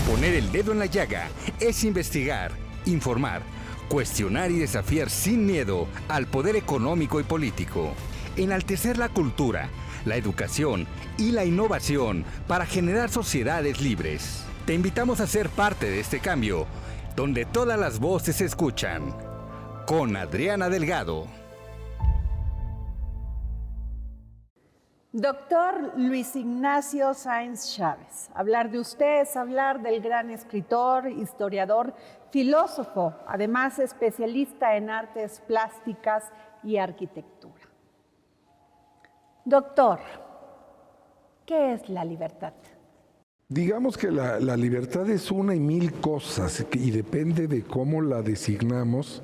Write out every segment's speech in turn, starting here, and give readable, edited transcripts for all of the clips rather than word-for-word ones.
Poner el dedo en la llaga es investigar, informar, cuestionar y desafiar sin miedo al poder económico y político. Enaltecer la cultura, la educación y la innovación para generar sociedades libres. Te invitamos a ser parte de este cambio, donde todas las voces se escuchan. Con Adriana Delgado. Doctor Luis Ignacio Sáenz Chávez, hablar de usted es hablar del gran escritor, historiador, filósofo, además especialista en artes plásticas y arquitectura. Doctor, ¿qué es la libertad? Digamos que la libertad es una y mil cosas y depende de cómo la designamos,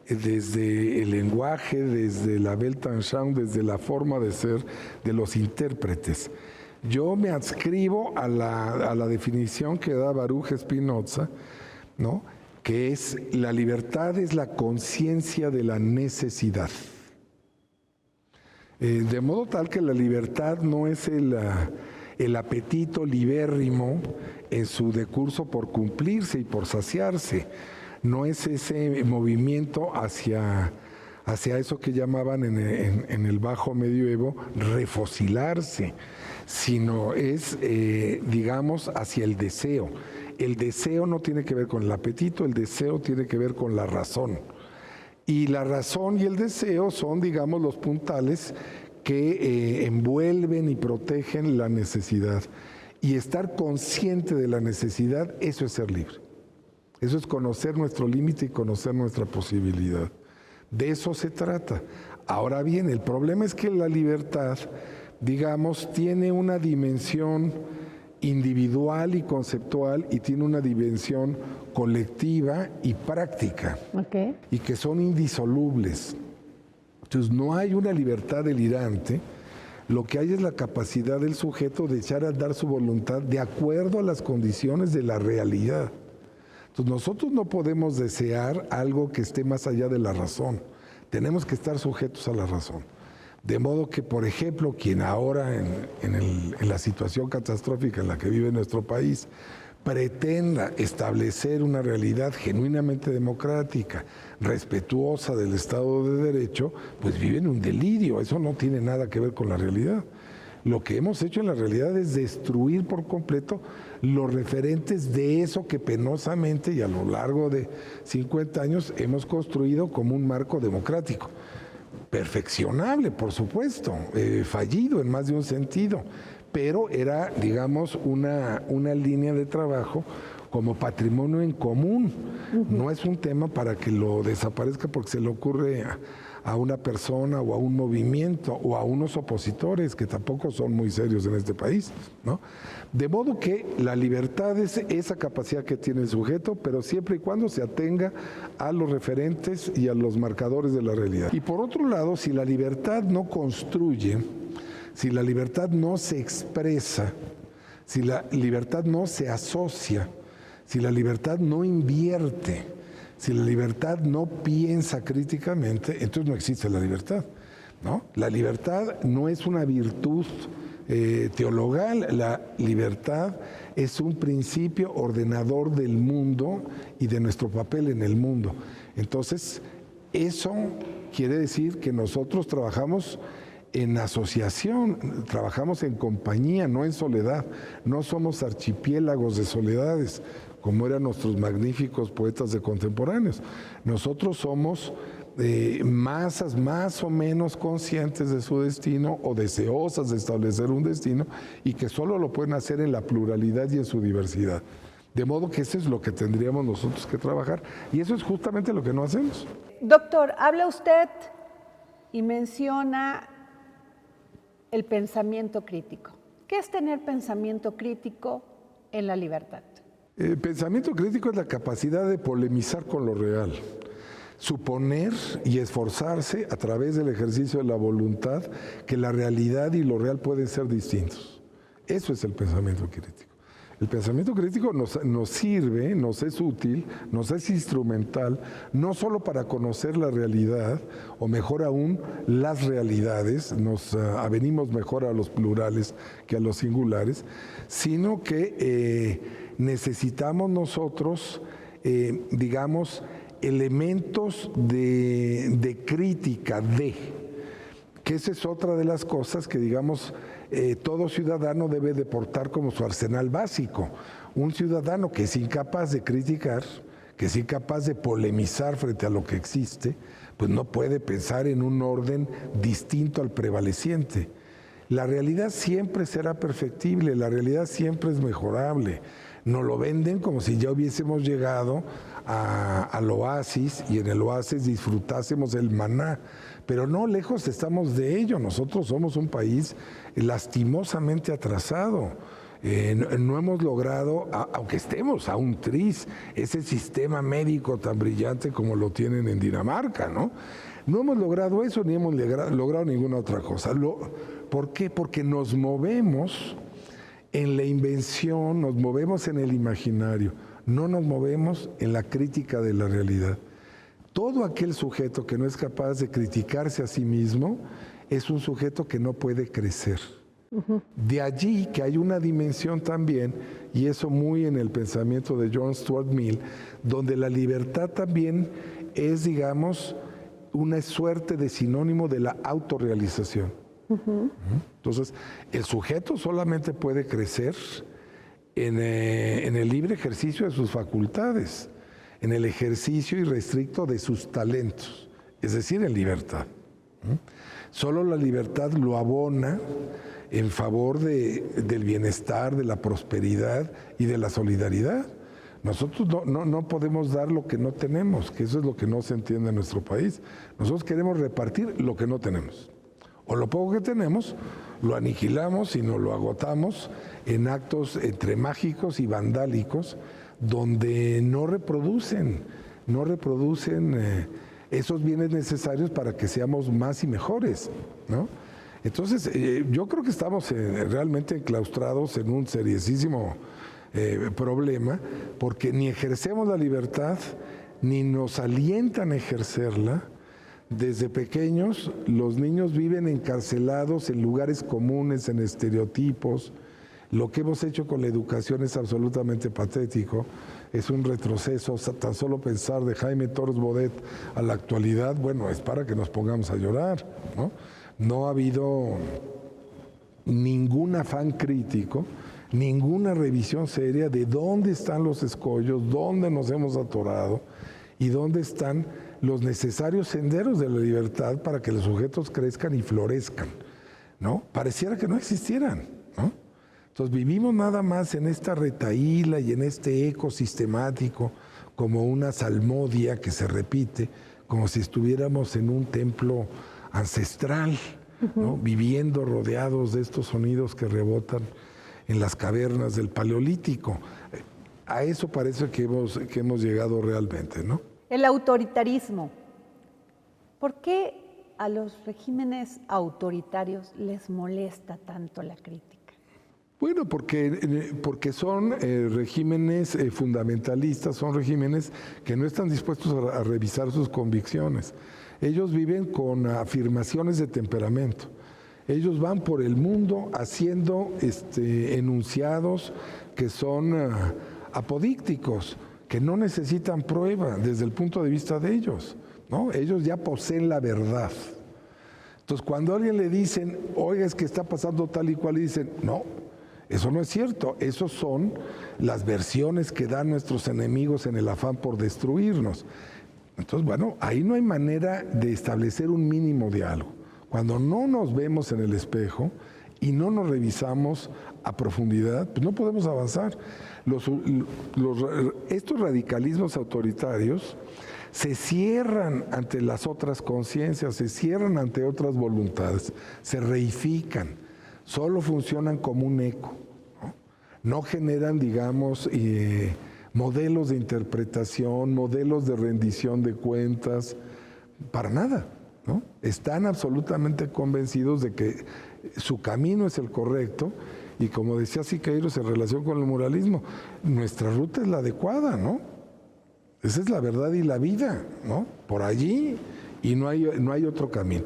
desde el lenguaje, desde la Weltanschauung, desde la forma de ser de los intérpretes. Yo me adscribo a la definición que da Baruch Spinoza, ¿no? Que es: la libertad es la conciencia de la necesidad. De modo tal que la libertad no es el apetito libérrimo en su decurso por cumplirse y por saciarse. No es ese movimiento hacia eso que llamaban en el bajo medioevo refocilarse, sino es, digamos, hacia el deseo. El deseo no tiene que ver con el apetito, el deseo tiene que ver con la razón. Y la razón y el deseo son, digamos, los puntales que envuelven y protegen la necesidad. Y estar consciente de la necesidad, eso es ser libre. Eso es conocer nuestro límite y conocer nuestra posibilidad. De eso se trata. Ahora bien, el problema es que la libertad, digamos, tiene una dimensión individual y conceptual y tiene una dimensión colectiva y práctica, y que son indisolubles. Entonces no hay una libertad delirante, lo que hay es la capacidad del sujeto de echar a andar su voluntad de acuerdo a las condiciones de la realidad. Entonces nosotros no podemos desear algo que esté más allá de la razón, tenemos que estar sujetos a la razón. De modo que, por ejemplo, quien ahora en la situación catastrófica en la que vive nuestro país pretenda establecer una realidad genuinamente democrática, respetuosa del Estado de Derecho, pues vive en un delirio, eso no tiene nada que ver con la realidad. Lo que hemos hecho en la realidad es destruir por completo los referentes de eso que penosamente y a lo largo de 50 años hemos construido como un marco democrático. Perfeccionable, por supuesto, fallido en más de un sentido, pero era, digamos, una línea de trabajo como patrimonio en común. No es un tema para que lo desaparezca porque se le ocurre a una persona o a un movimiento o a unos opositores que tampoco son muy serios en este país, ¿no? De modo que la libertad es esa capacidad que tiene el sujeto, pero siempre y cuando se atenga a los referentes y a los marcadores de la realidad. Y por otro lado, si la libertad no construye, si la libertad no se expresa, si la libertad no se asocia, si la libertad no invierte, si la libertad no piensa críticamente, entonces no existe la libertad, ¿no? La libertad no es una virtud teologal, la libertad es un principio ordenador del mundo y de nuestro papel en el mundo. Entonces, eso quiere decir que nosotros trabajamos en asociación, trabajamos en compañía, no en soledad. No somos archipiélagos de soledades, como eran nuestros magníficos poetas de contemporáneos. Nosotros somos masas más o menos conscientes de su destino o deseosas de establecer un destino y que solo lo pueden hacer en la pluralidad y en su diversidad. De modo que eso es lo que tendríamos nosotros que trabajar y eso es justamente lo que no hacemos. Doctor, habla usted y menciona el pensamiento crítico. ¿Qué es tener pensamiento crítico en la libertad? El pensamiento crítico es la capacidad de polemizar con lo real, suponer y esforzarse a través del ejercicio de la voluntad que la realidad y lo real pueden ser distintos. Eso es el pensamiento crítico. El pensamiento crítico nos sirve, nos es útil, nos es instrumental, no solo para conocer la realidad, o mejor aún, las realidades, nos avenimos mejor a los plurales que a los singulares, sino que necesitamos nosotros, digamos, elementos de crítica que esa es otra de las cosas que, digamos, todo ciudadano debe de portar como su arsenal básico. Un ciudadano que es incapaz de criticar, que es incapaz de polemizar frente a lo que existe, pues no puede pensar en un orden distinto al prevaleciente. La realidad siempre será perfectible, la realidad siempre es mejorable. Nos lo venden como si ya hubiésemos llegado al oasis y en el oasis disfrutásemos el maná. Pero no, lejos estamos de ello. Nosotros somos un país lastimosamente atrasado. No hemos logrado, aunque estemos a un tris, ese sistema médico tan brillante como lo tienen en Dinamarca, ¿no? No hemos logrado eso ni hemos logrado ninguna otra cosa. ¿Por qué? Porque nos movemos en la invención, nos movemos en el imaginario, no nos movemos en la crítica de la realidad. Todo aquel sujeto que no es capaz de criticarse a sí mismo es un sujeto que no puede crecer. De allí que hay una dimensión también, y eso muy en el pensamiento de John Stuart Mill, donde la libertad también es, digamos, una suerte de sinónimo de la autorrealización. Entonces, el sujeto solamente puede crecer en el libre ejercicio de sus facultades, en el ejercicio irrestricto de sus talentos, es decir, en libertad. Solo la libertad lo abona en favor del bienestar, de la prosperidad y de la solidaridad. Nosotros no podemos dar lo que no tenemos, que eso es lo que no se entiende en nuestro país. Nosotros queremos repartir lo que no tenemos. O lo poco que tenemos, lo aniquilamos y nos lo agotamos en actos entre mágicos y vandálicos, donde no reproducen esos bienes necesarios para que seamos más y mejores, ¿no? Entonces, yo creo que estamos realmente enclaustrados en un seriosísimo problema, porque ni ejercemos la libertad, ni nos alientan a ejercerla. Desde pequeños, los niños viven encarcelados en lugares comunes, en estereotipos. Lo que hemos hecho con la educación es absolutamente patético. Es un retroceso, tan solo pensar de Jaime Torres Bodet a la actualidad, bueno, es para que nos pongamos a llorar, ¿no? No ha habido ningún afán crítico, ninguna revisión seria de dónde están los escollos, dónde nos hemos atorado y dónde están los necesarios senderos de la libertad para que los sujetos crezcan y florezcan, ¿no? Pareciera que no existieran, ¿no? Entonces vivimos nada más en esta retahíla y en este eco sistemático como una salmodia que se repite, como si estuviéramos en un templo ancestral, ¿no? Viviendo rodeados de estos sonidos que rebotan en las cavernas del Paleolítico. A eso parece que hemos llegado realmente, ¿no? El autoritarismo. ¿Por qué a los regímenes autoritarios les molesta tanto la crítica? Bueno, porque son regímenes fundamentalistas, son regímenes que no están dispuestos a revisar sus convicciones. Ellos viven con afirmaciones de temperamento. Ellos van por el mundo haciendo enunciados que son apodícticos, que no necesitan prueba desde el punto de vista de ellos, ¿no? Ellos ya poseen la verdad. Entonces, cuando a alguien le dicen, oiga, es que está pasando tal y cual, y dicen, no, eso no es cierto, esos son las versiones que dan nuestros enemigos en el afán por destruirnos. Entonces, bueno, ahí no hay manera de establecer un mínimo diálogo. Cuando no nos vemos en el espejo y no nos revisamos a profundidad, pues no podemos avanzar. Estos radicalismos autoritarios se cierran ante las otras conciencias, se cierran ante otras voluntades, se reifican, solo funcionan como un eco, no generan, digamos, modelos de interpretación, modelos de rendición de cuentas, para nada, ¿no? Están absolutamente convencidos de que su camino es el correcto y, como decía Siqueiros en relación con el muralismo, nuestra ruta es la adecuada, ¿no? Esa es la verdad y la vida, ¿no? Por allí, y no hay otro camino.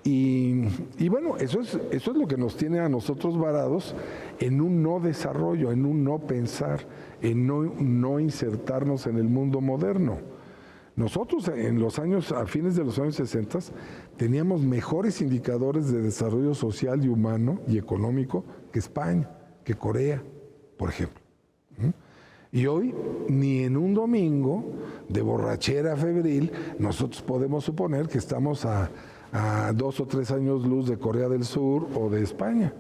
Y bueno, eso es lo que nos tiene a nosotros varados en un no desarrollo, en un no pensar, en no insertarnos en el mundo moderno. Nosotros a fines de los años 60 teníamos mejores indicadores de desarrollo social y humano y económico que España, que Corea, por ejemplo. Y hoy, ni en un domingo de borrachera febril, nosotros podemos suponer que estamos a 2 o 3 años luz de Corea del Sur o de España.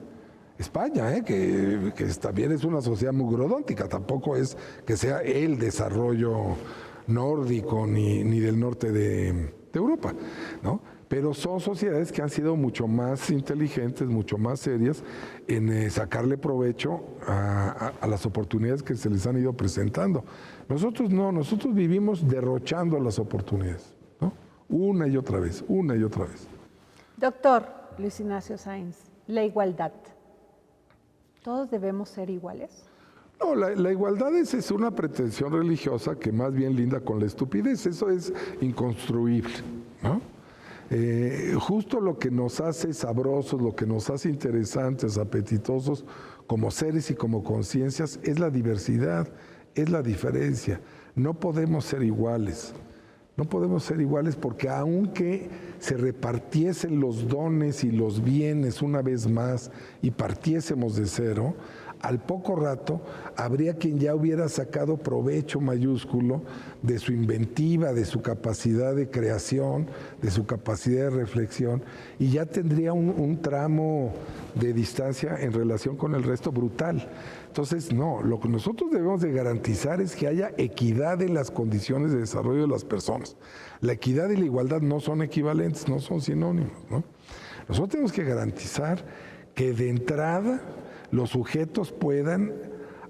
España, que también es una sociedad muy grodóntica, tampoco es que sea el desarrollo nórdico ni del norte de Europa, ¿no? Pero son sociedades que han sido mucho más inteligentes, mucho más serias en sacarle provecho a las oportunidades que se les han ido presentando. Nosotros no, nosotros vivimos derrochando las oportunidades, ¿no? Una y otra vez, una y otra vez. Doctor Luis Ignacio Sáenz, la igualdad. ¿Todos debemos ser iguales? No, la igualdad es una pretensión religiosa que más bien linda con la estupidez. Eso es inconstruible, ¿no? Justo lo que nos hace sabrosos, lo que nos hace interesantes, apetitosos como seres y como conciencias es la diversidad, es la diferencia. No podemos ser iguales. No podemos ser iguales porque aunque se repartiesen los dones y los bienes una vez más y partiésemos de cero, al poco rato habría quien ya hubiera sacado provecho mayúsculo de su inventiva, de su capacidad de creación, de su capacidad de reflexión, y ya tendría un tramo de distancia en relación con el resto brutal. Entonces, no, lo que nosotros debemos de garantizar es que haya equidad en las condiciones de desarrollo de las personas. La equidad y la igualdad no son equivalentes, no son sinónimos, ¿no? Nosotros tenemos que garantizar que de entrada los sujetos puedan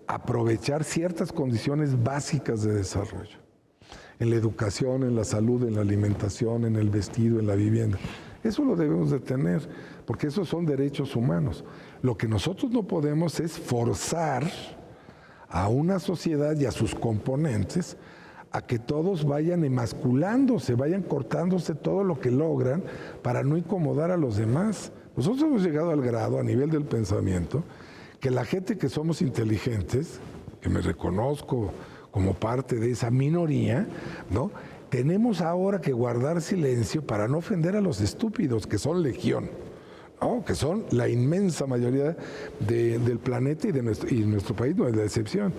aprovechar ciertas condiciones básicas de desarrollo. En la educación, en la salud, en la alimentación, en el vestido, en la vivienda. Eso lo debemos de tener, porque esos son derechos humanos. Lo que nosotros no podemos es forzar a una sociedad y a sus componentes a que todos vayan emasculándose, vayan cortándose todo lo que logran para no incomodar a los demás. Nosotros hemos llegado al grado, a nivel del pensamiento, que la gente que somos inteligentes, que me reconozco como parte de esa minoría, ¿no? Tenemos ahora que guardar silencio para no ofender a los estúpidos, que son legión, ¿no? Que son la inmensa mayoría del planeta y nuestro país no es la excepción.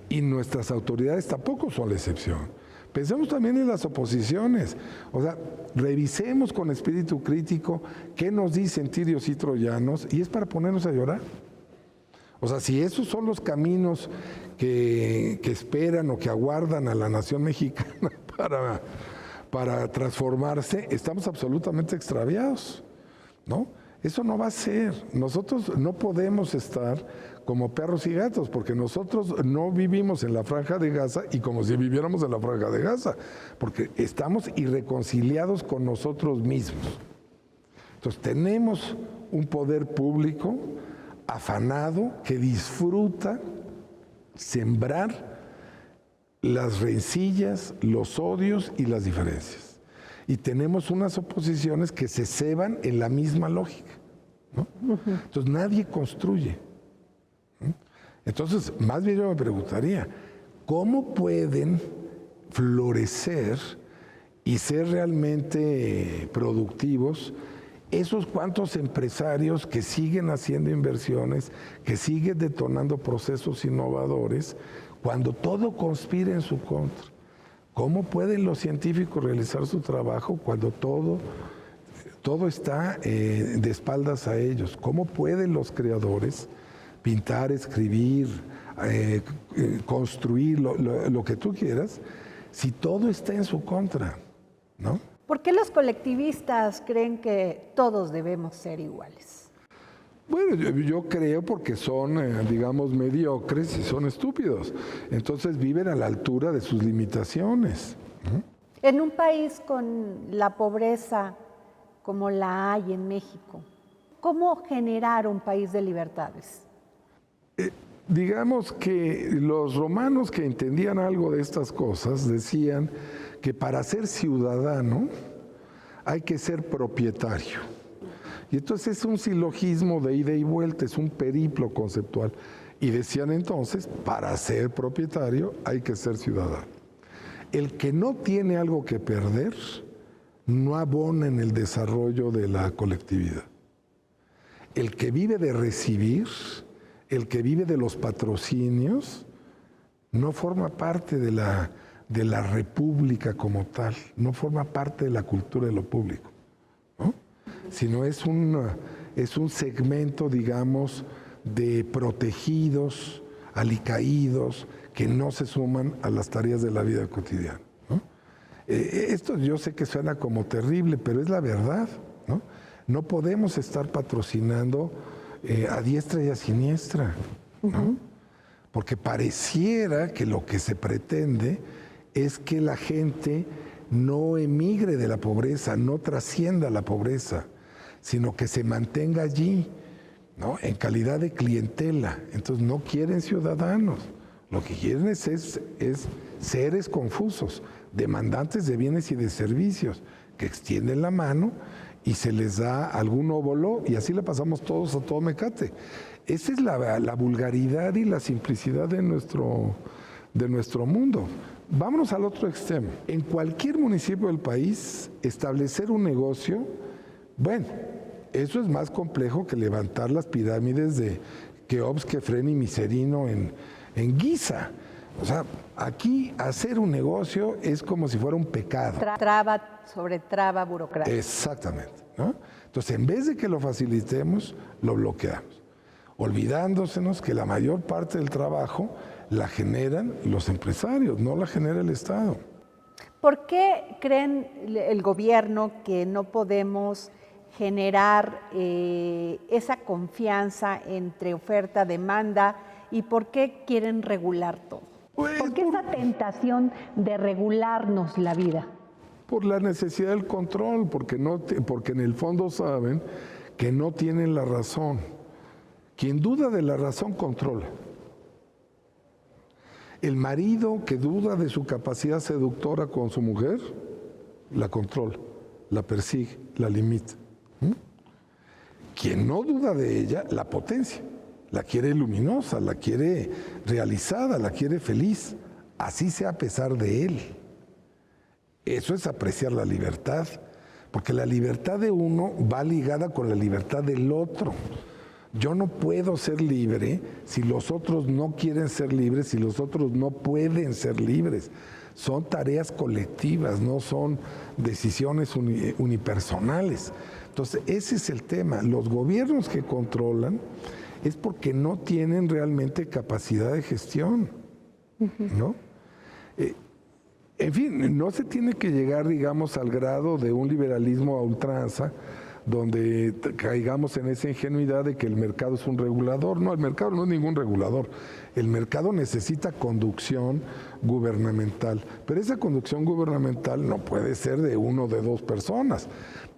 Y nuestras autoridades tampoco son la excepción. Pensemos también en las oposiciones, o sea, revisemos con espíritu crítico qué nos dicen tirios y troyanos, y es para ponernos a llorar. O sea, si esos son los caminos que esperan o que aguardan a la nación mexicana para transformarse, estamos absolutamente extraviados, ¿no? Eso no va a ser. Nosotros no podemos estar como perros y gatos, porque nosotros no vivimos en la Franja de Gaza y como si viviéramos en la Franja de Gaza, porque estamos irreconciliados con nosotros mismos. Entonces tenemos un poder público afanado que disfruta sembrar las rencillas, los odios y las diferencias. Y tenemos unas oposiciones que se ceban en la misma lógica, ¿no? Entonces nadie construye. Entonces, más bien yo me preguntaría, ¿cómo pueden florecer y ser realmente productivos esos cuantos empresarios que siguen haciendo inversiones, que siguen detonando procesos innovadores, cuando todo conspira en su contra? ¿Cómo pueden los científicos realizar su trabajo cuando todo está de espaldas a ellos? ¿Cómo pueden los creadores pintar, escribir, construir lo que tú quieras, si todo está en su contra, ¿no? ¿Por qué los colectivistas creen que todos debemos ser iguales? Bueno, yo creo porque son, digamos, mediocres y son estúpidos. Entonces viven a la altura de sus limitaciones, ¿no? En un país con la pobreza como la hay en México, ¿cómo generar un país de libertades? Digamos que los romanos que entendían algo de estas cosas decían que para ser ciudadano hay que ser propietario. Y entonces es un silogismo de ida y vuelta, es un periplo conceptual. Y decían entonces, para ser propietario hay que ser ciudadano. El que no tiene algo que perder, no abona en el desarrollo de la colectividad. El que vive de recibir, el que vive de los patrocinios, no forma parte de la república como tal, no forma parte de la cultura de lo público, ¿no? Sino es un segmento, digamos, de protegidos, alicaídos, que no se suman a las tareas de la vida cotidiana, ¿no? Esto yo sé que suena como terrible, pero es la verdad, ¿no? No podemos estar patrocinando a diestra y a siniestra, ¿no? Porque pareciera que lo que se pretende es que la gente no emigre de la pobreza, no trascienda la pobreza, sino que se mantenga allí, ¿no? En calidad de clientela. Entonces no quieren ciudadanos, lo que quieren es seres confusos, demandantes de bienes y de servicios, que extienden la mano y se les da algún óvulo y así le pasamos todos a todo mecate. Esa es la vulgaridad y la simplicidad de nuestro mundo. Vámonos al otro extremo. En cualquier municipio del país, establecer un negocio, bueno, eso es más complejo que levantar las pirámides de Keops, Kefren y Miserino en Giza. O sea, aquí hacer un negocio es como si fuera un pecado. Traba sobre traba burocrática. Exactamente, ¿no? Entonces, en vez de que lo facilitemos, lo bloqueamos, olvidándosenos que la mayor parte del trabajo la generan los empresarios, no la genera el Estado. ¿Por qué creen el gobierno que no podemos generar esa confianza entre oferta, demanda, y por qué quieren regular todo? ¿Por qué esa tentación de regularnos la vida? Por la necesidad del control, porque en el fondo saben que no tienen la razón. Quien duda de la razón controla. El marido que duda de su capacidad seductora con su mujer, la controla, la persigue, la limita. Quien no duda de ella, la potencia. La quiere luminosa, la quiere realizada, la quiere feliz, así sea a pesar de él. Eso es apreciar la libertad, porque la libertad de uno va ligada con la libertad del otro. Yo no puedo ser libre si los otros no quieren ser libres, si los otros no pueden ser libres. Son tareas colectivas, no son decisiones unipersonales. Entonces, ese es el tema. Los gobiernos que controlan es porque no tienen realmente capacidad de gestión, ¿no? En fin, no se tiene que llegar, digamos, al grado de un liberalismo a ultranza, donde caigamos en esa ingenuidad de que el mercado es un regulador. No, el mercado no es ningún regulador. El mercado necesita conducción gubernamental, pero esa conducción gubernamental no puede ser de uno o de dos personas.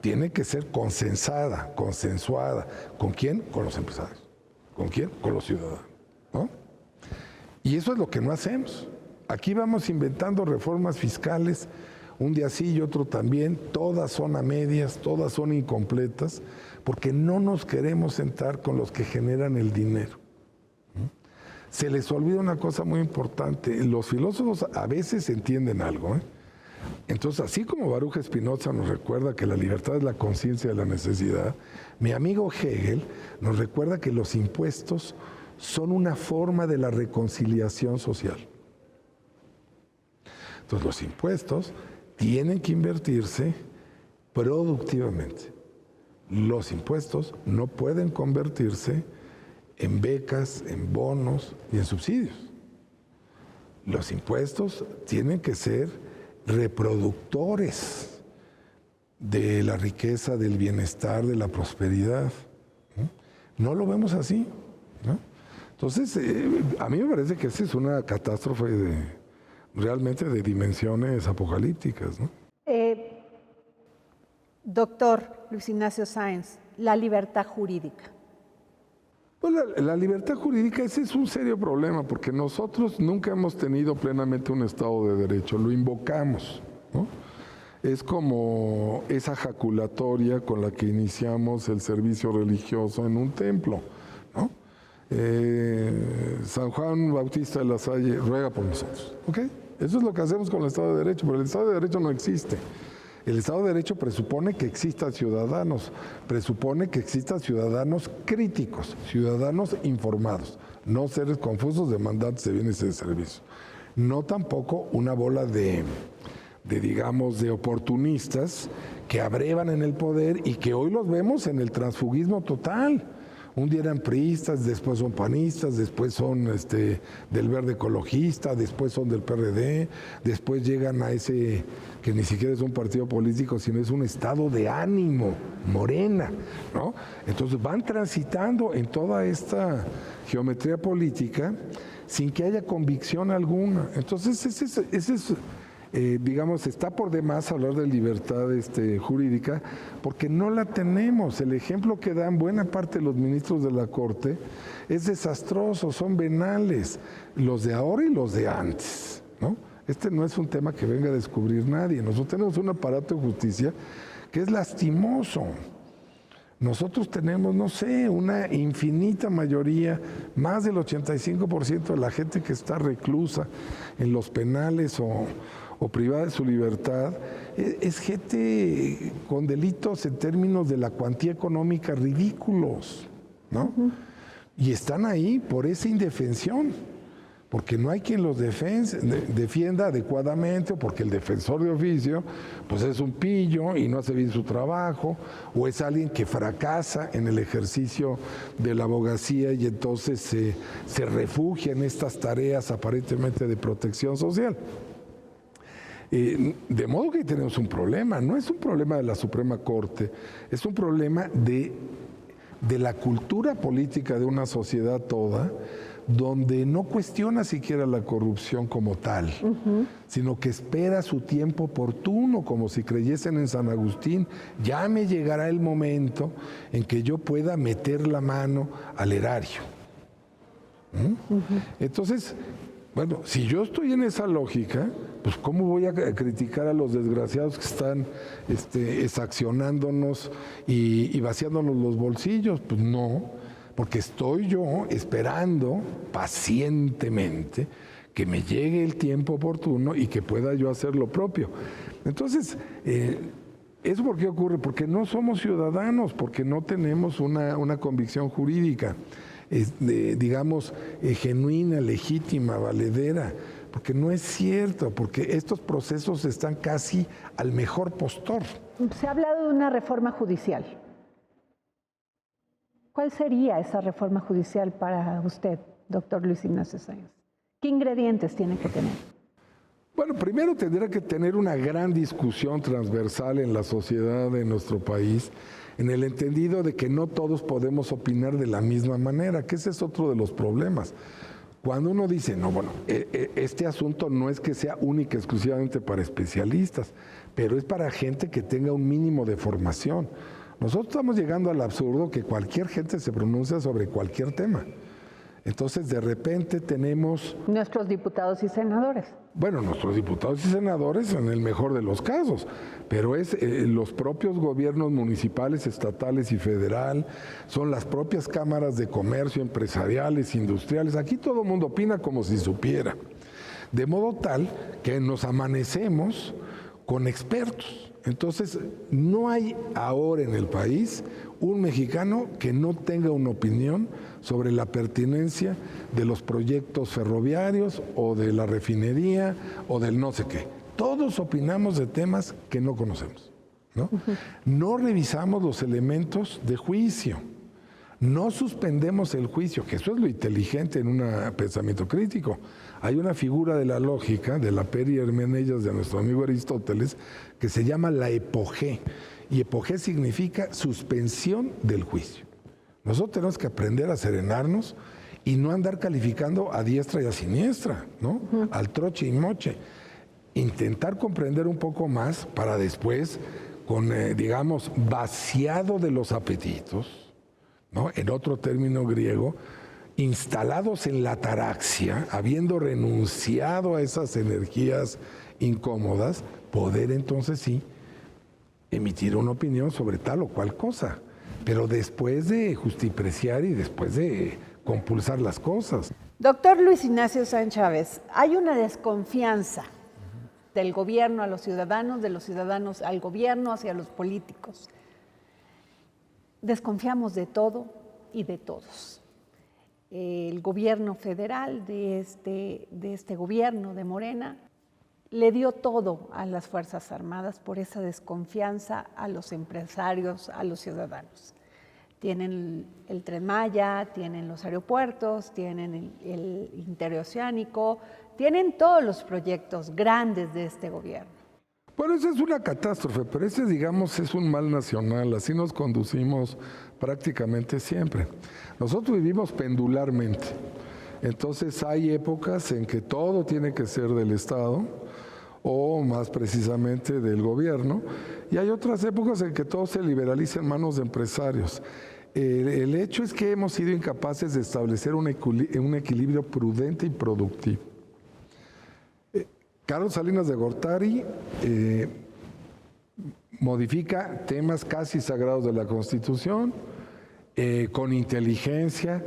Tiene que ser consensada, consensuada. ¿Con quién? Con los empresarios. ¿Con quién? Con los ciudadanos, ¿no? Y eso es lo que no hacemos. Aquí vamos inventando reformas fiscales, un día sí y otro también, todas son a medias, todas son incompletas, porque no nos queremos sentar con los que generan el dinero. Se les olvida una cosa muy importante, los filósofos a veces entienden algo, ¿eh? Entonces, así como Baruch Spinoza nos recuerda que la libertad es la conciencia de la necesidad, mi amigo Hegel nos recuerda que los impuestos son una forma de la reconciliación social. Entonces, los impuestos tienen que invertirse productivamente. Los impuestos no pueden convertirse en becas, en bonos y en subsidios. Los impuestos tienen que ser reproductores de la riqueza, del bienestar, de la prosperidad. No lo vemos así, ¿no? Entonces, a mí me parece que esa es una catástrofe realmente de dimensiones apocalípticas, ¿no? Doctor Luis Ignacio Sáenz, la libertad jurídica. Pues la libertad jurídica, ese es un serio problema, porque nosotros nunca hemos tenido plenamente un Estado de Derecho, lo invocamos, ¿no? Es como esa jaculatoria con la que iniciamos el servicio religioso en un templo, ¿no? San Juan Bautista de la Salle ruega por nosotros, ¿ok? Eso es lo que hacemos con el Estado de Derecho, pero el Estado de Derecho no existe. El Estado de Derecho presupone que existan ciudadanos, presupone que existan ciudadanos críticos, ciudadanos informados, no seres confusos demandantes de bienes y de servicios. No tampoco una bola de oportunistas que abrevan en el poder y que hoy los vemos en el transfugismo total. Un día eran priistas, después son panistas, después son del Verde Ecologista, después son del PRD, después llegan a ese que ni siquiera es un partido político, sino es un estado de ánimo, Morena, ¿no? Entonces van transitando en toda esta geometría política sin que haya convicción alguna. Entonces ese es digamos, está por demás hablar de libertad jurídica porque no la tenemos. El ejemplo que dan buena parte de los ministros de la Corte es desastroso, son venales, los de ahora y los de antes, ¿no? Este no es un tema que venga a descubrir nadie. Nosotros tenemos un aparato de justicia que es lastimoso. Nosotros tenemos, no sé, una infinita mayoría, más del 85% de la gente que está reclusa en los penales o privada de su libertad, es gente con delitos en términos de la cuantía económica ridículos, ¿no? Y están ahí por esa indefensión, porque no hay quien los defienda adecuadamente, o porque el defensor de oficio pues es un pillo y no hace bien su trabajo, o es alguien que fracasa en el ejercicio de la abogacía y entonces se refugia en estas tareas aparentemente de protección social. De modo que tenemos un problema, no es un problema de la Suprema Corte, es un problema de la cultura política de una sociedad toda, donde no cuestiona siquiera la corrupción como tal, sino que espera su tiempo oportuno, como si creyesen en San Agustín. Ya me llegará el momento en que yo pueda meter la mano al erario. Entonces, bueno, si yo estoy en esa lógica, pues ¿cómo voy a criticar a los desgraciados que están exaccionándonos y vaciándonos los bolsillos? Pues no, porque estoy yo esperando pacientemente que me llegue el tiempo oportuno y que pueda yo hacer lo propio. Entonces, ¿eso por qué ocurre? Porque no somos ciudadanos, porque no tenemos una convicción jurídica, digamos, genuina, legítima, valedera, porque no es cierto, porque estos procesos están casi al mejor postor. Se ha hablado de una reforma judicial. ¿Cuál sería esa reforma judicial para usted, doctor Luis Ignacio Sáenz? ¿Qué ingredientes tiene que tener? Bueno, primero tendría que tener una gran discusión transversal en la sociedad de nuestro país, en el entendido de que no todos podemos opinar de la misma manera, que ese es otro de los problemas. Cuando uno dice, no, bueno, este asunto no es que sea única y exclusivamente para especialistas, pero es para gente que tenga un mínimo de formación. Nosotros estamos llegando al absurdo que cualquier gente se pronuncia sobre cualquier tema. Entonces, de repente tenemos... Nuestros diputados y senadores. Bueno, nuestros diputados y senadores en el mejor de los casos, pero es los propios gobiernos municipales, estatales y federal, son las propias cámaras de comercio, empresariales, industriales. Aquí todo el mundo opina como si supiera. De modo tal que nos amanecemos con expertos. Entonces, no hay ahora en el país un mexicano que no tenga una opinión sobre la pertinencia de los proyectos ferroviarios o de la refinería o del no sé qué. Todos opinamos de temas que no conocemos, ¿no? No revisamos los elementos de juicio, no suspendemos el juicio, que eso es lo inteligente en un pensamiento crítico. Hay una figura de la lógica, de la peri hermeneias de nuestro amigo Aristóteles, que se llama la epogé, y epogé significa suspensión del juicio. Nosotros tenemos que aprender a serenarnos y no andar calificando a diestra y a siniestra, ¿no? Al troche y moche. Intentar comprender un poco más para después, con, digamos, vaciado de los apetitos, ¿no? En otro término griego, instalados en la ataraxia, habiendo renunciado a esas energías incómodas, poder entonces sí emitir una opinión sobre tal o cual cosa, pero después de justipreciar y después de compulsar las cosas. Doctor Luis Ignacio Sáenz Chávez, hay una desconfianza del gobierno a los ciudadanos, de los ciudadanos al gobierno, hacia los políticos. Desconfiamos de todo y de todos. El gobierno federal de este gobierno de Morena le dio todo a las Fuerzas Armadas por esa desconfianza a los empresarios, a los ciudadanos. Tienen el Tren Maya, tienen los aeropuertos, tienen el interoceánico, tienen todos los proyectos grandes de este gobierno. Bueno, esa es una catástrofe, pero ese, digamos, es un mal nacional. Así nos conducimos prácticamente siempre. Nosotros vivimos pendularmente. Entonces hay épocas en que todo tiene que ser del Estado, o más precisamente del gobierno, y hay otras épocas en que todo se liberaliza en manos de empresarios. El hecho es que hemos sido incapaces de establecer un equilibrio prudente y productivo. Carlos Salinas de Gortari modifica temas casi sagrados de la Constitución, con inteligencia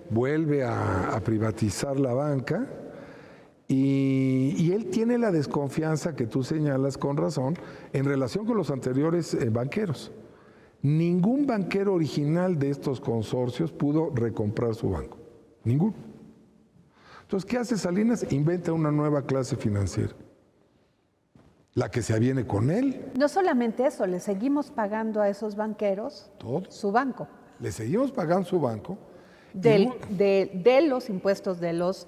vuelve a privatizar la banca, y él tiene la desconfianza que tú señalas con razón en relación con los anteriores banqueros. Ningún banquero original de estos consorcios pudo recomprar su banco. Ninguno. Entonces, ¿qué hace Salinas? Inventa una nueva clase financiera. La que se aviene con él. No solamente eso, le seguimos pagando a esos banqueros todo. Su banco. Le seguimos pagando su banco. De los impuestos de los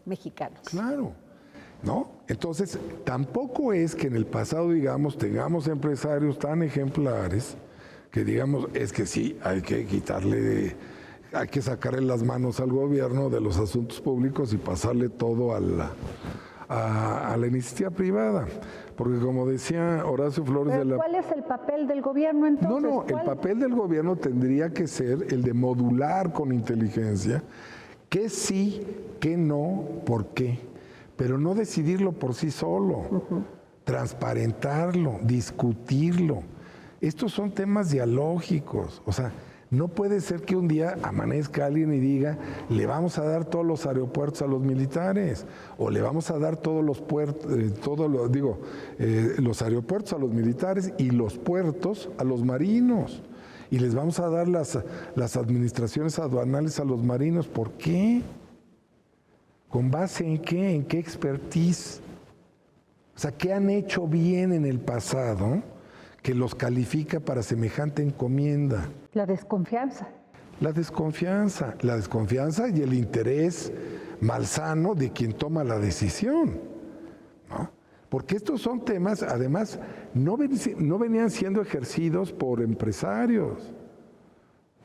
mexicanos. Claro, ¿no? Entonces, tampoco es que en el pasado, digamos, tengamos empresarios tan ejemplares que digamos, es que sí, hay que hay que sacarle las manos al gobierno de los asuntos públicos y pasarle todo a la iniciativa privada. Porque como decía Horacio Flores de la... ¿Cuál es el papel del gobierno entonces? No, el papel del gobierno tendría que ser el de modular con inteligencia qué sí, qué no, por qué, pero no decidirlo por sí solo, transparentarlo, discutirlo. Estos son temas dialógicos, o sea, no puede ser que un día amanezca alguien y diga, le vamos a dar todos los aeropuertos a los militares, o le vamos a dar todos los puertos, los aeropuertos a los militares y los puertos a los marinos. Y les vamos a dar las administraciones aduanales a los marinos. ¿Por qué? ¿Con base en qué? ¿En qué expertise? O sea, ¿qué han hecho bien en el pasado que los califica para semejante encomienda? La desconfianza. La desconfianza y el interés malsano de quien toma la decisión, ¿no? Porque estos son temas, además, no venían siendo ejercidos por empresarios,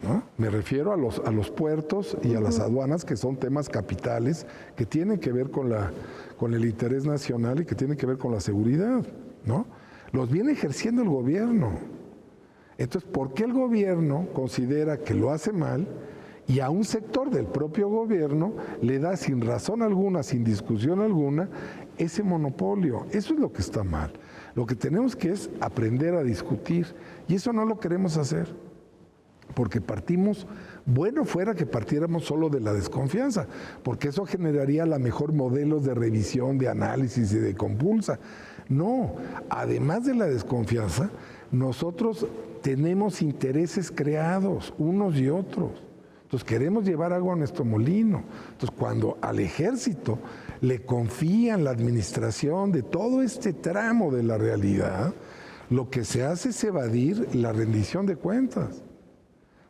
¿no? Me refiero a los puertos y a las aduanas, que son temas capitales que tienen que ver con el interés nacional y que tienen que ver con la seguridad, ¿no? Los viene ejerciendo el gobierno. Entonces, ¿por qué el gobierno considera que lo hace mal y a un sector del propio gobierno le da sin razón alguna, sin discusión alguna, ese monopolio? Eso es lo que está mal. Lo que tenemos que es aprender a discutir, y eso no lo queremos hacer, porque bueno fuera que partiéramos solo de la desconfianza, porque eso generaría a lo mejor modelos de revisión, de análisis y de compulsa. No, además de la desconfianza, nosotros tenemos intereses creados, unos y otros. Entonces queremos llevar agua a nuestro molino. Entonces cuando al ejército le confían la administración de todo este tramo de la realidad, lo que se hace es evadir la rendición de cuentas.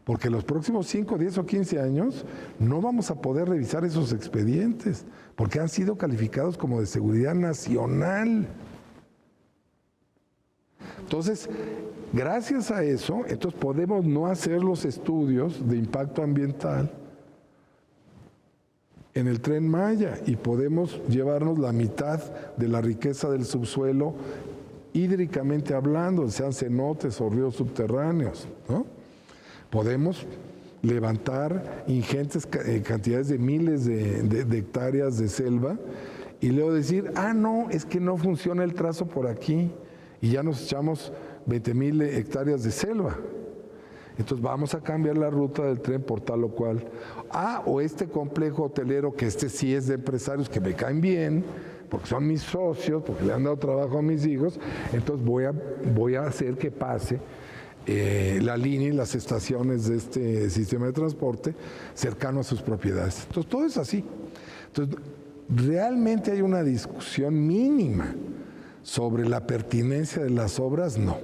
Porque los próximos 5, 10 o 15 años no vamos a poder revisar esos expedientes, porque han sido calificados como de seguridad nacional. Entonces, gracias a eso, entonces podemos no hacer los estudios de impacto ambiental en el Tren Maya y podemos llevarnos la mitad de la riqueza del subsuelo hídricamente hablando, sean cenotes o ríos subterráneos, ¿no? Podemos levantar ingentes cantidades de miles de hectáreas de selva y luego decir, no, es que no funciona el trazo por aquí y ya nos echamos 20,000 hectáreas de selva. Entonces vamos a cambiar la ruta del tren por tal o cual. O este complejo hotelero, que este sí es de empresarios que me caen bien, porque son mis socios, porque le han dado trabajo a mis hijos, entonces voy a hacer que pase la línea y las estaciones de este sistema de transporte cercano a sus propiedades. Entonces todo es así. Entonces realmente hay una discusión mínima sobre la pertinencia de las obras, no.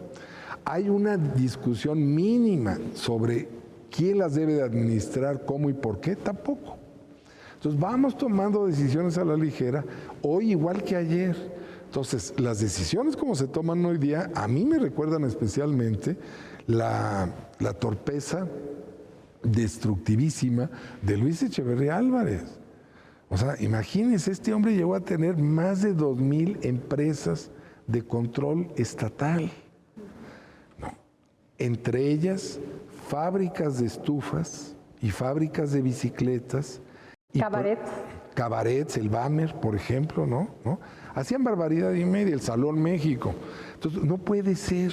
Hay una discusión mínima sobre quién las debe de administrar, cómo y por qué, tampoco. Entonces vamos tomando decisiones a la ligera, hoy igual que ayer. Entonces las decisiones como se toman hoy día, a mí me recuerdan especialmente la torpeza destructivísima de Luis Echeverría Álvarez. O sea, imagínense, este hombre llegó a tener más de 2,000 empresas de control estatal. Entre ellas, fábricas de estufas y fábricas de bicicletas. Cabarets, el Bamer, por ejemplo, ¿no? Hacían barbaridad y media, el Salón México. Entonces, no puede ser.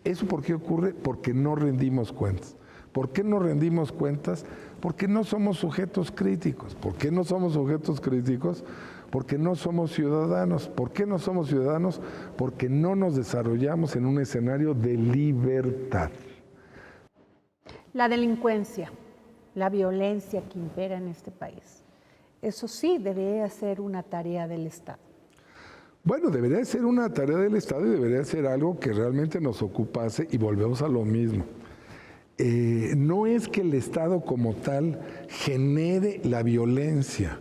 ¿Eso por qué ocurre? Porque no rendimos cuentas. ¿Por qué no rendimos cuentas? Porque no somos sujetos críticos. ¿Por qué no somos sujetos críticos? Porque no somos ciudadanos. ¿Por qué no somos ciudadanos? Porque no nos desarrollamos en un escenario de libertad. La delincuencia, la violencia que impera en este país, eso sí debería ser una tarea del Estado. Bueno, debería ser una tarea del Estado y debería ser algo que realmente nos ocupase y volvemos a lo mismo. No es que el Estado como tal genere la violencia,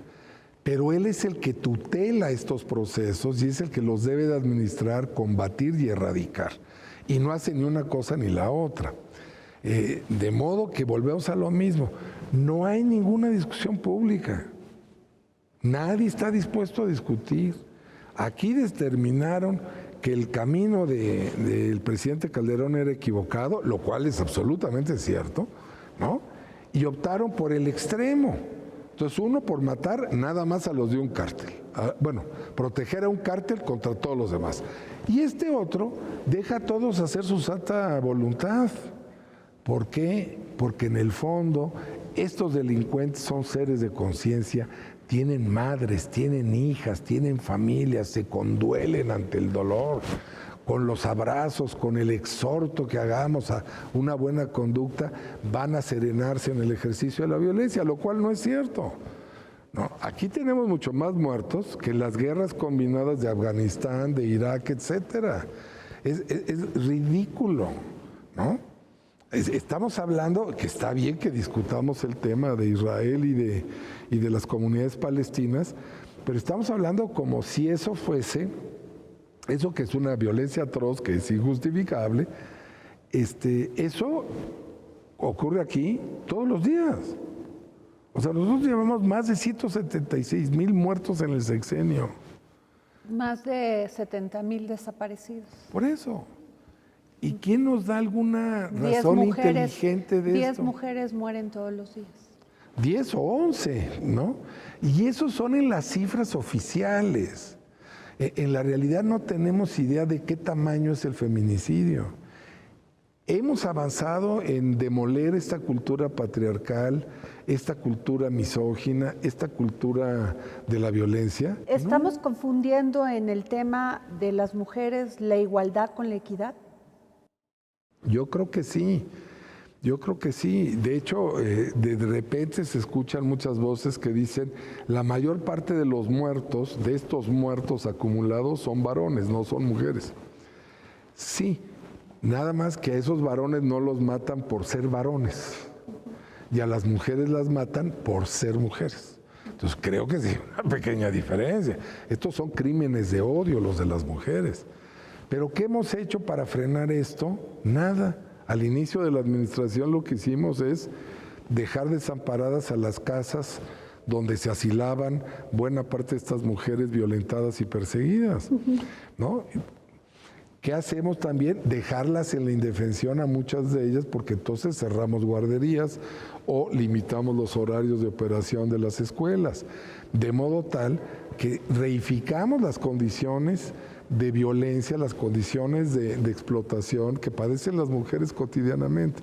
pero él es el que tutela estos procesos y es el que los debe de administrar, combatir y erradicar. Y no hace ni una cosa ni la otra. De modo que volvemos a lo mismo. No hay ninguna discusión pública. Nadie está dispuesto a discutir. Aquí determinaron que el camino del presidente Calderón era equivocado, lo cual es absolutamente cierto, ¿no? Y optaron por el extremo. Entonces, uno por matar nada más a los de un cártel. Bueno, proteger a un cártel contra todos los demás. Y este otro deja a todos hacer su santa voluntad. ¿Por qué? Porque en el fondo estos delincuentes son seres de conciencia, tienen madres, tienen hijas, tienen familias, se conduelen ante el dolor. Con los abrazos, con el exhorto que hagamos a una buena conducta, van a serenarse en el ejercicio de la violencia, lo cual no es cierto. No, aquí tenemos mucho más muertos que en las guerras combinadas de Afganistán, de Irak, etcétera. Es ridículo, ¿no? Estamos hablando que está bien que discutamos el tema de Israel y de las comunidades palestinas, pero estamos hablando como si eso fuese, eso que es una violencia atroz, que es injustificable, eso ocurre aquí todos los días. O sea, nosotros llevamos más de 176,000 muertos en el sexenio. Más de 70,000 desaparecidos. Por eso. ¿Y quién nos da alguna razón inteligente de esto? 10 mujeres mueren todos los días. 10 o 11, ¿no? Y esos son en las cifras oficiales. En la realidad no tenemos idea de qué tamaño es el feminicidio. Hemos avanzado en demoler esta cultura patriarcal, esta cultura misógina, esta cultura de la violencia. ¿Estamos confundiendo en el tema de las mujeres la igualdad con la equidad? Yo creo que sí. Yo creo que sí. De hecho, de repente se escuchan muchas voces que dicen la mayor parte de los muertos, de estos muertos acumulados, son varones, no son mujeres. Sí, nada más que a esos varones no los matan por ser varones y a las mujeres las matan por ser mujeres. Entonces creo que sí, una pequeña diferencia. Estos son crímenes de odio los de las mujeres. Pero ¿qué hemos hecho para frenar esto? Nada. Al inicio de la administración lo que hicimos es dejar desamparadas a las casas donde se asilaban buena parte de estas mujeres violentadas y perseguidas, ¿no? ¿Qué hacemos también? Dejarlas en la indefensión a muchas de ellas, porque entonces cerramos guarderías o limitamos los horarios de operación de las escuelas, de modo tal que reificamos las condiciones de violencia, las condiciones de explotación que padecen las mujeres cotidianamente.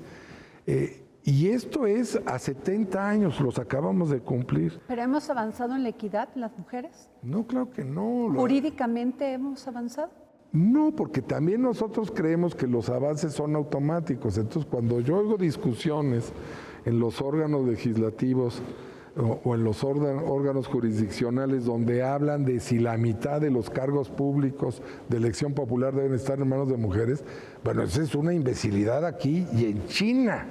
Y esto es a 70 años, los acabamos de cumplir. ¿Pero hemos avanzado en la equidad las mujeres? No, claro que no. ¿Jurídicamente hemos avanzado? No, porque también nosotros creemos que los avances son automáticos. Entonces, cuando yo oigo discusiones en los órganos legislativos o en los órganos jurisdiccionales donde hablan de si la mitad de los cargos públicos de elección popular deben estar en manos de mujeres, bueno, eso es una imbecilidad aquí y en China.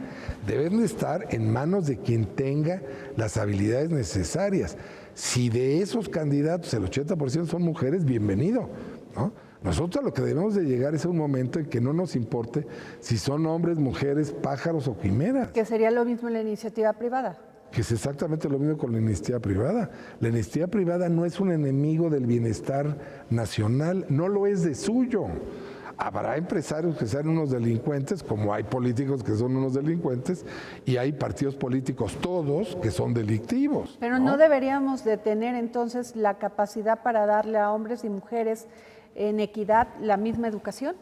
Deben de estar en manos de quien tenga las habilidades necesarias. Si de esos candidatos el 80% son mujeres, bienvenido, ¿no? Nosotros a lo que debemos de llegar es a un momento en que no nos importe si son hombres, mujeres, pájaros o quimeras. Que sería lo mismo en la iniciativa privada. Que es exactamente lo mismo con la iniciativa privada. La iniciativa privada no es un enemigo del bienestar nacional, no lo es de suyo. Habrá empresarios que sean unos delincuentes, como hay políticos que son unos delincuentes, y hay partidos políticos todos que son delictivos. Pero no deberíamos de tener entonces la capacidad para darle a hombres y mujeres en equidad la misma educación.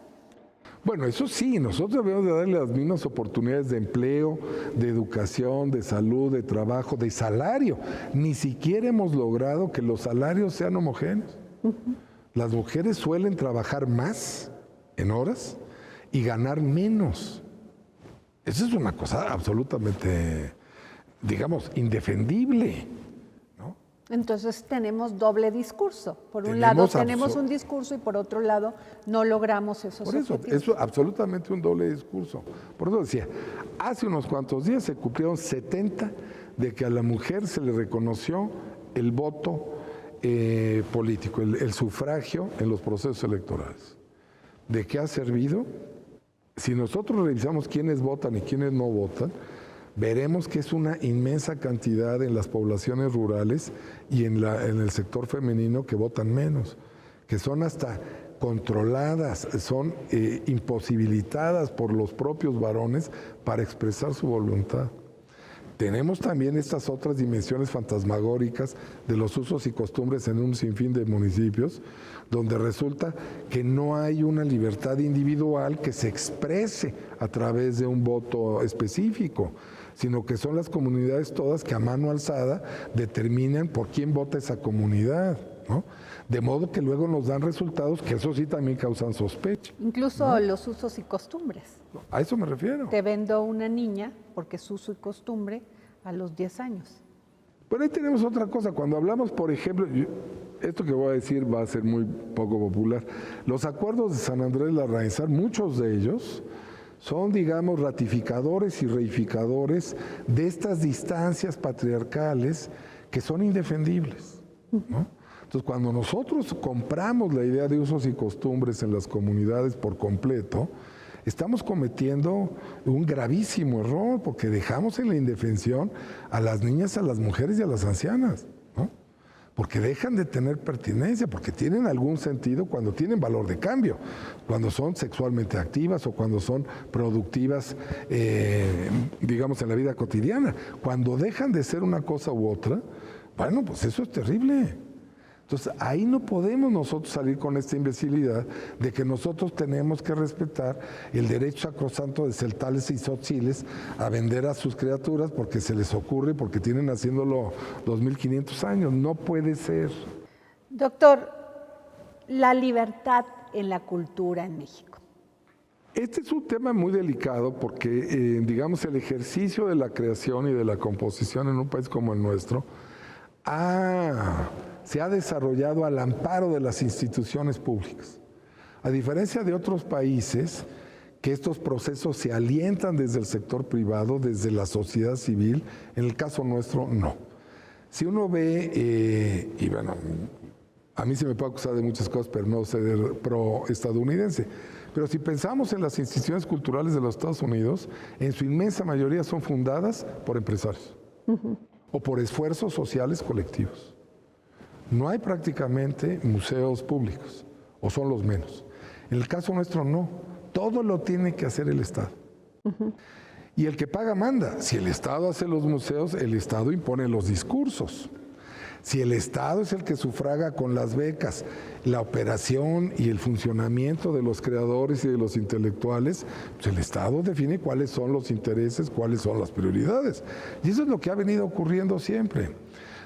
Bueno, eso sí, nosotros debemos de darle las mismas oportunidades de empleo, de educación, de salud, de trabajo, de salario. Ni siquiera hemos logrado que los salarios sean homogéneos. Las mujeres suelen trabajar más en horas y ganar menos. Eso es una cosa absolutamente, digamos, indefendible. Entonces tenemos doble discurso. Por un lado tenemos un discurso y por otro lado no logramos esos objetivos. Por eso es absolutamente un doble discurso. Por eso decía, hace unos cuantos días se cumplieron 70 de que a la mujer se le reconoció el voto político, el sufragio en los procesos electorales. ¿De qué ha servido? Si nosotros revisamos quiénes votan y quiénes no votan, veremos que es una inmensa cantidad en las poblaciones rurales y en el sector femenino que votan menos, que son hasta controladas, son imposibilitadas por los propios varones para expresar su voluntad. Tenemos también estas otras dimensiones fantasmagóricas de los usos y costumbres en un sinfín de municipios, donde resulta que no hay una libertad individual que se exprese a través de un voto específico, sino que son las comunidades todas que a mano alzada determinan por quién vota esa comunidad, ¿no? De modo que luego nos dan resultados que eso sí también causan sospecha. Incluso, ¿no?, los usos y costumbres. A eso me refiero. Te vendo una niña porque es uso y costumbre a los 10 años. Pero ahí tenemos otra cosa. Cuando hablamos, por ejemplo, esto que voy a decir va a ser muy poco popular. Los acuerdos de San Andrés Larraizar, muchos de ellos son, digamos, ratificadores y reificadores de estas distancias patriarcales que son indefendibles, ¿no? Entonces, cuando nosotros compramos la idea de usos y costumbres en las comunidades por completo, estamos cometiendo un gravísimo error, porque dejamos en la indefensión a las niñas, a las mujeres y a las ancianas, ¿no? Porque dejan de tener pertinencia, porque tienen algún sentido cuando tienen valor de cambio, cuando son sexualmente activas o cuando son productivas, digamos, en la vida cotidiana. Cuando dejan de ser una cosa u otra, bueno, pues eso es terrible. Entonces, ahí no podemos nosotros salir con esta imbecilidad de que nosotros tenemos que respetar el derecho sacrosanto de celtales y tzotziles a vender a sus criaturas porque se les ocurre, porque tienen haciéndolo 2500 años. No puede ser. Doctor, la libertad en la cultura en México. Este es un tema muy delicado porque, digamos, el ejercicio de la creación y de la composición en un país como el nuestro se ha desarrollado al amparo de las instituciones públicas. A diferencia de otros países, que estos procesos se alientan desde el sector privado, desde la sociedad civil, en el caso nuestro, no. Si uno ve, y bueno, a mí se me puede acusar de muchas cosas, pero no ser pro-estadounidense, pero si pensamos en las instituciones culturales de los Estados Unidos, en su inmensa mayoría son fundadas por empresarios o por esfuerzos sociales colectivos. No hay prácticamente museos públicos, o son los menos. En el caso nuestro no, todo lo tiene que hacer el Estado. Y el que paga manda. Si el Estado hace los museos, el Estado impone los discursos. Si el Estado es el que sufraga con las becas la operación y el funcionamiento de los creadores y de los intelectuales, pues el Estado define cuáles son los intereses, cuáles son las prioridades. Y eso es lo que ha venido ocurriendo siempre.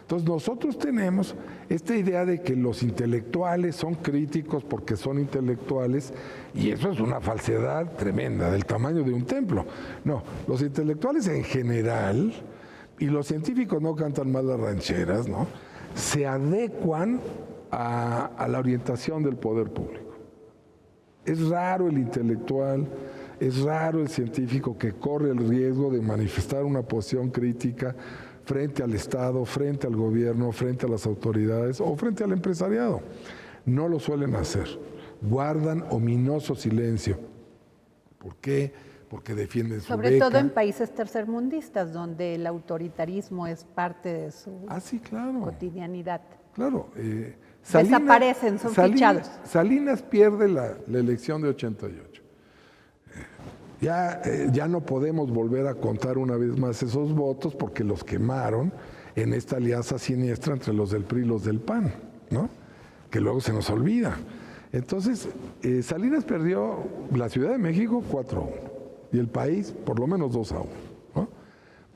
Entonces nosotros tenemos esta idea de que los intelectuales son críticos porque son intelectuales, y eso es una falsedad tremenda, del tamaño de un templo. No, los intelectuales en general, y los científicos no cantan mal las rancheras, ¿no?, se adecuan a la orientación del poder público. Es raro el intelectual, es raro el científico que corre el riesgo de manifestar una posición crítica frente al Estado, frente al gobierno, frente a las autoridades o frente al empresariado. No lo suelen hacer. Guardan ominoso silencio. ¿Por qué? Porque defienden su Sobre beca. todo en países tercermundistas, donde el autoritarismo es parte de su cotidianidad. Claro. Desaparecen, son fichados. Salinas pierde la elección de 88. Ya no podemos volver a contar una vez más esos votos porque los quemaron en esta alianza siniestra entre los del PRI y los del PAN, ¿no?, que luego se nos olvida. Entonces, Salinas perdió la Ciudad de México 4-1 y el país por lo menos 2-1, ¿no?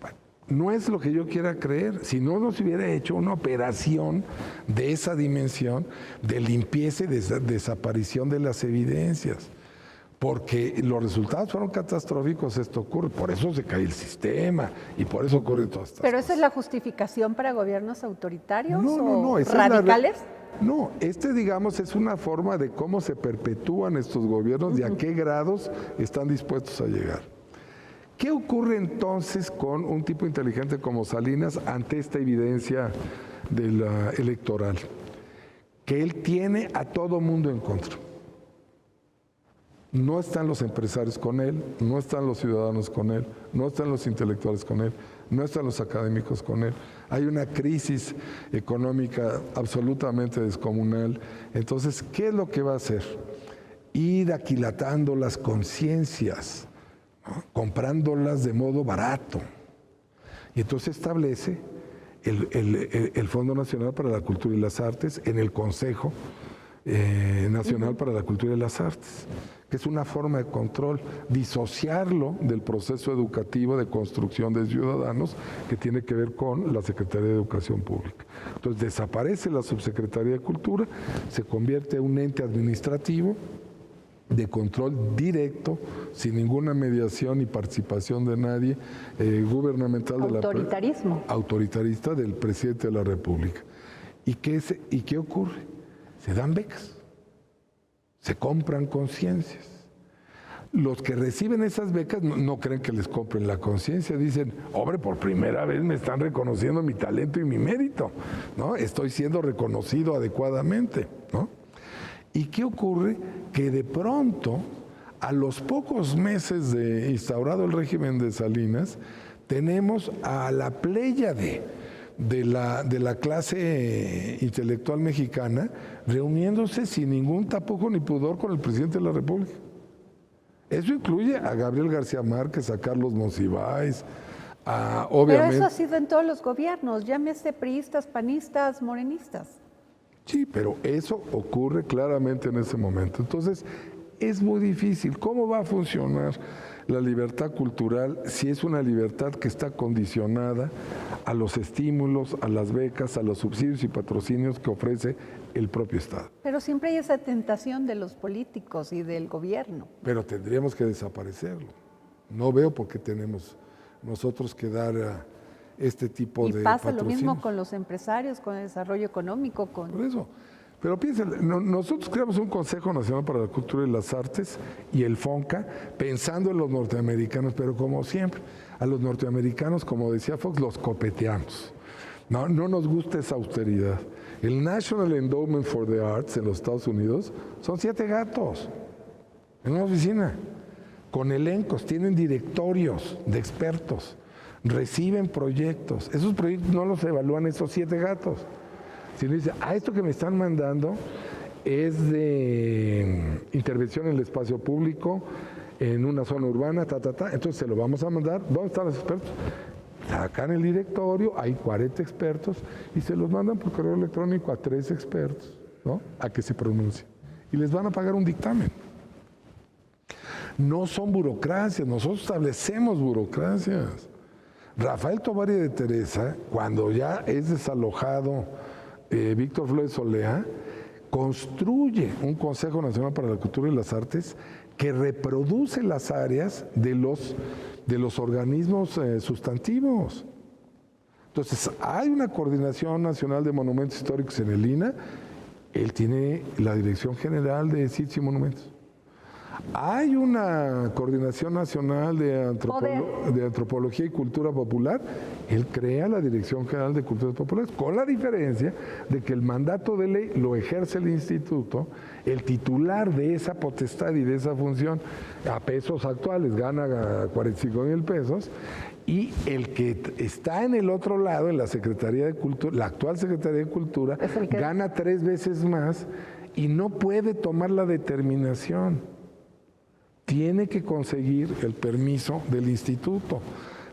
Bueno, no es lo que yo quiera creer. Si no nos hubiera hecho una operación de esa dimensión de limpieza y desaparición de las evidencias, porque los resultados fueron catastróficos, esto ocurre, por eso se cae el sistema y por eso ocurren todas estas ¿Pero cosas. esa es la justificación para gobiernos autoritarios No, o esa radicales? No, digamos, es una forma de cómo se perpetúan estos gobiernos y a qué grados están dispuestos a llegar. ¿Qué ocurre entonces con un tipo inteligente como Salinas ante esta evidencia electoral? Que él tiene a todo mundo en contra. No están los empresarios con él, no están los ciudadanos con él, no están los intelectuales con él, no están los académicos con él. Hay una crisis económica absolutamente descomunal. Entonces, ¿qué es lo que va a hacer? Ir aquilatando las conciencias, ¿no?, comprándolas de modo barato. Y entonces establece el Fondo Nacional para la Cultura y las Artes en el Consejo Nacional para la Cultura y las Artes, que es una forma de control, disociarlo del proceso educativo de construcción de ciudadanos que tiene que ver con la Secretaría de Educación Pública. Entonces desaparece la Subsecretaría de Cultura, se convierte en un ente administrativo de control directo, sin ninguna mediación y participación de nadie, gubernamental. Autoritarista del presidente de la República. ¿Y qué ocurre? Se dan becas, se compran conciencias. Los que reciben esas becas no creen que les compren la conciencia, dicen, hombre, por primera vez me están reconociendo mi talento y mi mérito, ¿no? Estoy siendo reconocido adecuadamente, ¿no? ¿Y qué ocurre? Que de pronto, a los pocos meses de instaurado el régimen de Salinas, tenemos a la pléyade de la clase intelectual mexicana reuniéndose sin ningún tapujo ni pudor con el presidente de la República. Eso incluye a Gabriel García Márquez, a Carlos Monsiváis, obviamente... Pero eso ha sido en todos los gobiernos, llámese priistas, panistas, morenistas. Sí, pero eso ocurre claramente en ese momento. Entonces, es muy difícil. ¿Cómo va a funcionar la libertad cultural si es una libertad que está condicionada a los estímulos, a las becas, a los subsidios y patrocinios que ofrece el propio Estado? Pero siempre hay esa tentación de los políticos y del gobierno. Pero tendríamos que desaparecerlo. No veo por qué tenemos nosotros que dar este tipo de patrocinios. Y pasa lo mismo con los empresarios, con el desarrollo económico. Por eso. Pero piensen, nosotros creamos un Consejo Nacional para la Cultura y las Artes y el FONCA pensando en los norteamericanos, pero como siempre, a los norteamericanos, como decía Fox, los copeteamos. No nos gusta esa austeridad. El National Endowment for the Arts en los Estados Unidos son 7 gatos en una oficina, con elencos, tienen directorios de expertos, reciben proyectos. Esos proyectos no los evalúan esos 7 gatos. Si le dice, esto que me están mandando es de intervención en el espacio público, en una zona urbana, entonces se lo vamos a mandar. ¿Dónde están los expertos? Sacan el directorio, hay 40 expertos y se los mandan por correo electrónico a 3 expertos, ¿no? A que se pronuncie. Y les van a pagar un dictamen. No son burocracias, nosotros establecemos burocracias. Rafael Tovares de Teresa, cuando ya es desalojado Víctor Flores Olea, construye un Consejo Nacional para la Cultura y las Artes que reproduce las áreas de los organismos sustantivos. Entonces, hay una Coordinación Nacional de Monumentos Históricos en el INAH, él tiene la Dirección General de Sitios y Monumentos. Hay una Coordinación Nacional de Antropología y Cultura Popular, él crea la Dirección General de Culturas Populares, con la diferencia de que el mandato de ley lo ejerce el instituto, el titular de esa potestad y de esa función a pesos actuales gana 45,000 pesos, y el que está en el otro lado, en la Secretaría de Cultura, la actual Secretaría de Cultura, gana 3 veces más y no puede tomar la determinación. Tiene que conseguir el permiso del instituto,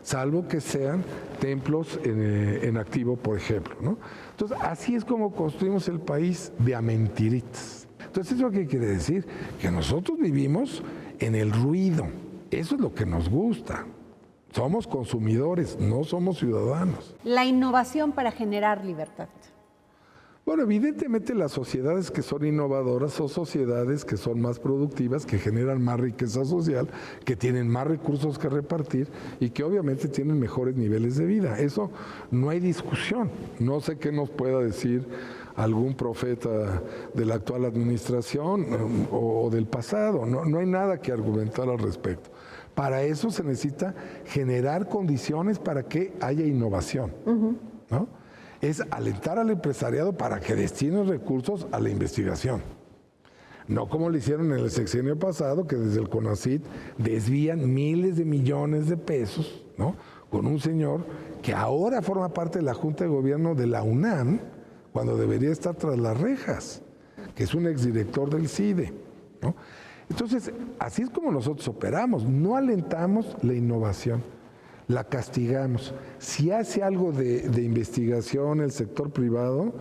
salvo que sean templos en activo, por ejemplo, ¿no? Entonces, así es como construimos el país de a mentiritas. Entonces, ¿eso qué quiere decir? Que nosotros vivimos en el ruido. Eso es lo que nos gusta. Somos consumidores, no somos ciudadanos. La innovación para generar libertad. Bueno, evidentemente las sociedades que son innovadoras son sociedades que son más productivas, que generan más riqueza social, que tienen más recursos que repartir y que obviamente tienen mejores niveles de vida. Eso no hay discusión. No sé qué nos pueda decir algún profeta de la actual administración o del pasado. No hay nada que argumentar al respecto. Para eso se necesita generar condiciones para que haya innovación, ¿no? Es alentar al empresariado para que destine recursos a la investigación. No como lo hicieron en el sexenio pasado, que desde el CONACYT desvían miles de millones de pesos, ¿no? Con un señor que ahora forma parte de la Junta de Gobierno de la UNAM, cuando debería estar tras las rejas, que es un exdirector del CIDE, ¿no? Entonces, así es como nosotros operamos, no alentamos la innovación. La castigamos. Si hace algo de investigación el sector privado,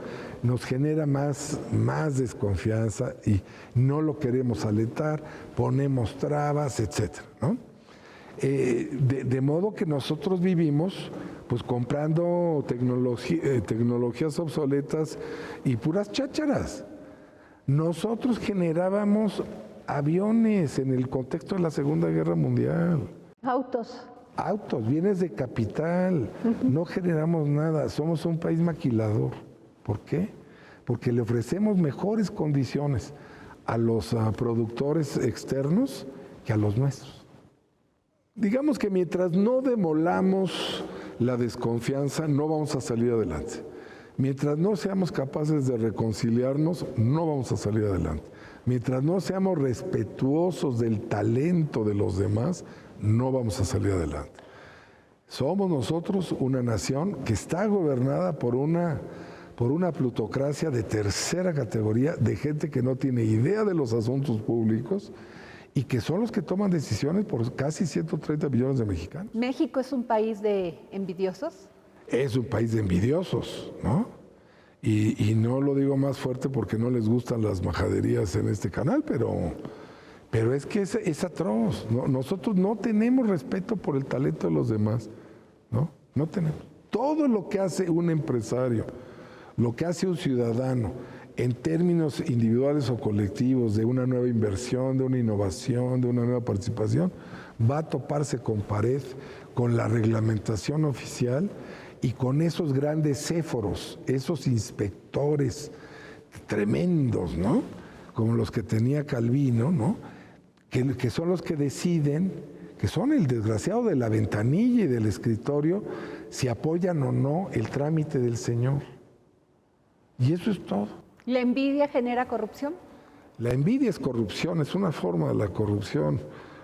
nos genera más desconfianza y no lo queremos alentar, ponemos trabas, etcétera, ¿no? De modo que nosotros vivimos pues comprando tecnologías obsoletas y puras chácharas. Nosotros generábamos aviones en el contexto de la Segunda Guerra Mundial. Autos, bienes de capital, no generamos nada, somos un país maquilador. ¿Por qué? Porque le ofrecemos mejores condiciones a los productores externos que a los nuestros. Digamos que mientras no demolamos la desconfianza, no vamos a salir adelante. Mientras no seamos capaces de reconciliarnos, no vamos a salir adelante. Mientras no seamos respetuosos del talento de los demás, no vamos a salir adelante. Somos nosotros una nación que está gobernada por una plutocracia de tercera categoría, de gente que no tiene idea de los asuntos públicos y que son los que toman decisiones por casi 130 millones de mexicanos. ¿México es un país de envidiosos? Es un país de envidiosos, ¿no? Y no lo digo más fuerte porque no les gustan las majaderías en este canal, pero es que es atroz. ¿No? Nosotros no tenemos respeto por el talento de los demás, ¿no? No tenemos. Todo lo que hace un empresario, lo que hace un ciudadano, en términos individuales o colectivos, de una nueva inversión, de una innovación, de una nueva participación, va a toparse con pared, con la reglamentación oficial y con esos grandes céforos, esos inspectores tremendos, ¿no? Como los que tenía Calvino, ¿no? Que son los que deciden, que son el desgraciado de la ventanilla y del escritorio, si apoyan o no el trámite del señor. Y eso es todo. ¿La envidia genera corrupción? La envidia es corrupción, es una forma de la corrupción.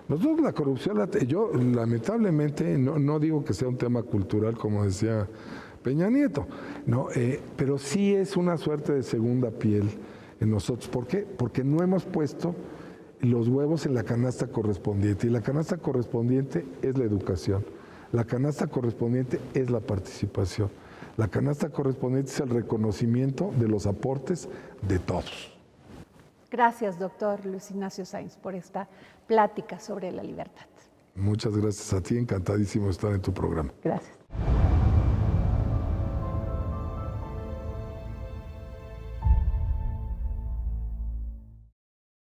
Nosotros la corrupción, yo lamentablemente no digo que sea un tema cultural como decía Peña Nieto, no, pero sí es una suerte de segunda piel en nosotros. ¿Por qué? Porque no hemos puesto los huevos en la canasta correspondiente. Y la canasta correspondiente es la educación. La canasta correspondiente es la participación. La canasta correspondiente es el reconocimiento de los aportes de todos. Gracias, doctor Luis Ignacio Sáenz, por esta plática sobre la libertad. Muchas gracias a ti, encantadísimo de estar en tu programa. Gracias.